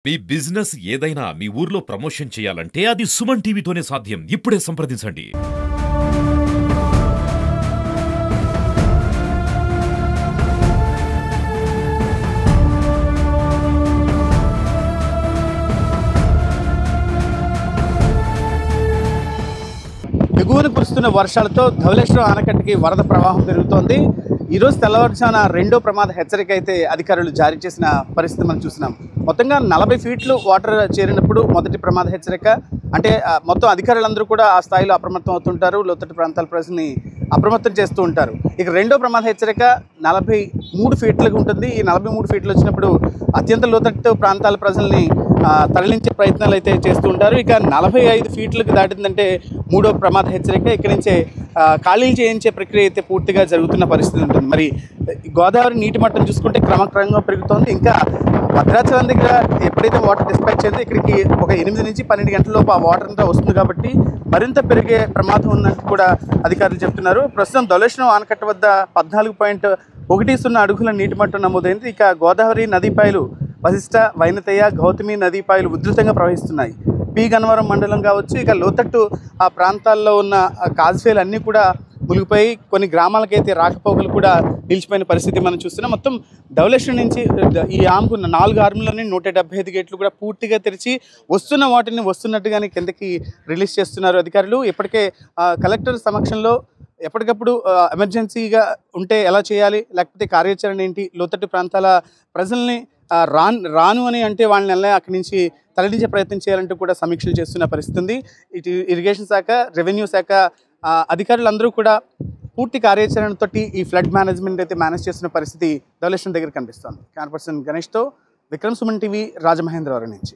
మీ business ఏదైనా మీ ఊర్లో promotion చేయాలంటే అది సుమన్ టీవీతోనే సాధ్యం. ఇప్పుడే సంప్రదించండి. ఎగువన కురుస్తున్న వర్షాలతో ధవళేశ్వరం ఆనకట్టకి వరద ప్రవాహం పెరుగుతోంది. ఈరోజు తెల్లవారుజామున రెండో ప్రమాద హెచ్చరిక అయితే అధికారులు జారీ చేసిన పరిస్థితి మనం చూస్తున్నాం. మొత్తంగా 40 ఫీట్లు వాటర్ చేరినప్పుడు మొదటి ప్రమాద హెచ్చరిక అంటే మొత్తం అధికారులందరూ కూడా ఆ స్థాయిలో అప్రమత్తం అవుతుంటారు. లోతట్టు ప్రాంతాల ప్రజల్ని అప్రమత్తం చేస్తూ ఉంటారు. ఇక రెండో ప్రమాద హెచ్చరిక 43 ఫీట్లకు ఉంటుంది. ఈ 43 ఫీట్లు వచ్చినప్పుడు అత్యంత లోతట్టు ప్రాంతాల ప్రజల్ని తరలించే ప్రయత్నాలు అయితే చేస్తూ ఉంటారు. ఇక 45 ఫీట్లకు దాటిందంటే మూడో ప్రమాద హెచ్చరిక. ఇక్కడి నుంచే ఖాళీలు చేయించే ప్రక్రియ అయితే పూర్తిగా జరుగుతున్న పరిస్థితి ఉంటుంది. మరి గోదావరి నీటి మట్టం చూసుకుంటే క్రమక్రమంగా పెరుగుతోంది. ఇంకా భద్రాచలం దగ్గర ఎప్పుడైతే వాటర్ డిస్పాచ్ అయిందో ఇక్కడికి ఒక 8 నుంచి 12 గంటల లోపు ఆ వాటర్ అంతా వస్తుంది కాబట్టి మరింత పెరిగే ప్రమాదం ఉన్నట్టు కూడా అధికారులు చెప్తున్నారు. ప్రస్తుతం ధవళేశ్వరం ఆనకట్ట వద్ద 14.10 అడుగుల నీటి మట్టం నమోదైంది. ఇక గోదావరి నదీపాయలు వశిష్ట, వైనతయ్య, గౌతమి నదీపాయలు ఉధృతంగా ప్రవహిస్తున్నాయి. పి గన్నవరం మండలం కావచ్చు, ఇక లోతట్టు ఆ ప్రాంతాల్లో ఉన్న కాజ్వేలు అన్నీ కూడా మునిగిపోయి కొన్ని గ్రామాలకైతే రాకపోకలు కూడా నిలిచిపోయిన పరిస్థితి మనం చూస్తున్నాం. మొత్తం ధవళేశ్వరం నుంచి ఈ ఆముకున్న 4 ఆర్ములని 175 గేట్లు కూడా పూర్తిగా తెరిచి వస్తున్న వాటిని వస్తున్నట్టుగానే కిందకి రిలీజ్ చేస్తున్నారు అధికారులు. ఇప్పటికే కలెక్టర్ సమక్షంలో ఎప్పటికప్పుడు ఎమర్జెన్సీగా ఉంటే ఎలా చేయాలి, లేకపోతే కార్యాచరణ ఏంటి, లోతట్టు ప్రాంతాల ప్రజల్ని రాను అని అంటే వాళ్ళని ఎలా అక్కడి నుంచి తరలించే ప్రయత్నం చేయాలంటూ కూడా సమీక్షలు చేస్తున్న పరిస్థితి ఉంది. ఇటు ఇరిగేషన్ శాఖ, రెవెన్యూ శాఖ అధికారులందరూ కూడా పూర్తి కార్యాచరణతోటి ఈ ఫ్లడ్ మేనేజ్మెంట్ అయితే మేనేజ్ చేస్తున్న పరిస్థితి ధవళేశ్వరం దగ్గర కనిపిస్తోంది. కెమెరా పర్సన్ గణేష్తో విక్రమ్, సుమన్ టీవీ, రాజమహేంద్రవరం నుంచి.